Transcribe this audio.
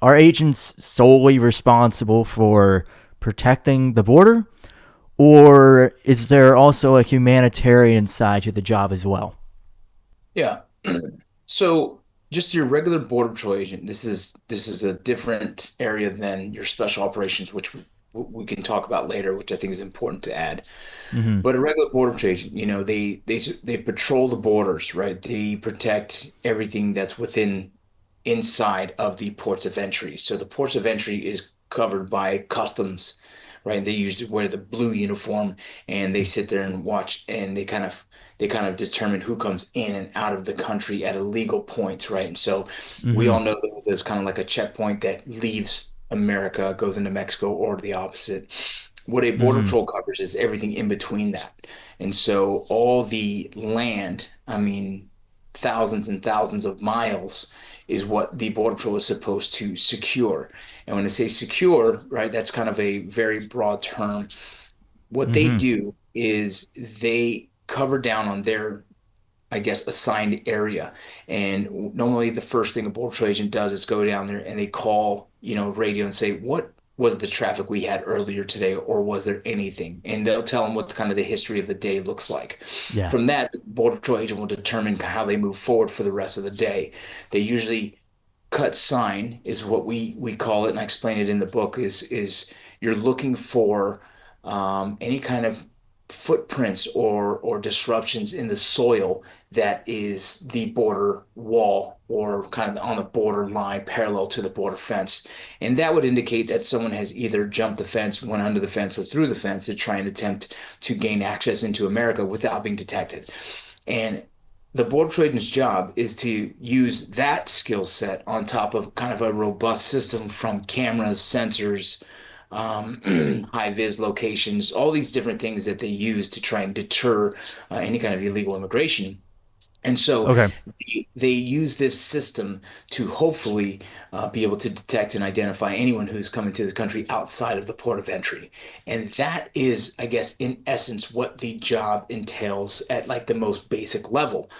are agents solely responsible for protecting the border, or is there also a humanitarian side to the job as well? Yeah. So just your regular Border Patrol agent, this is a different area than your special operations, which we can talk about later, which I think is important to add. Mm-hmm. But a regular Border Patrol agent, they patrol the borders, right? They protect everything that's within inside of the ports of entry. So the ports of entry is covered by customs, right? They usually wear the blue uniform and they sit there and watch and they kind of determine who comes in and out of the country at a legal point, right? And so we Mm-hmm. all know that there's kind of like a checkpoint that leaves America, goes into Mexico, or the opposite. What a border Mm-hmm. patrol covers is everything in between that. And so all the land, I mean, thousands and thousands of miles is what the Border Patrol is supposed to secure. And when I say secure, right, that's kind of a very broad term. What they Mm-hmm. do is they cover down on their, I guess, assigned area. And normally the first thing a Border Patrol agent does is go down there and they call, radio and say, what was the traffic we had earlier today, or was there anything? And they'll tell them what kind of the history of the day looks like. Yeah. From that, the Border Patrol agent will determine how they move forward for the rest of the day. They usually cut sign is what we call it, and I explain it in the book, is you're looking for any kind of footprints or disruptions in the soil that is the border wall or kind of on the border line parallel to the border fence. And that would indicate that someone has either jumped the fence, went under the fence, or through the fence to try and attempt to gain access into America without being detected. And the Border Patrol agent's job is to use that skill set on top of kind of a robust system from cameras, sensors, high vis locations, all these different things that they use to try and deter any kind of illegal immigration. And so Okay. they use this system to hopefully be able to detect and identify anyone who's coming to the country outside of the port of entry. And that is, I guess, in essence, what the job entails at like the most basic level.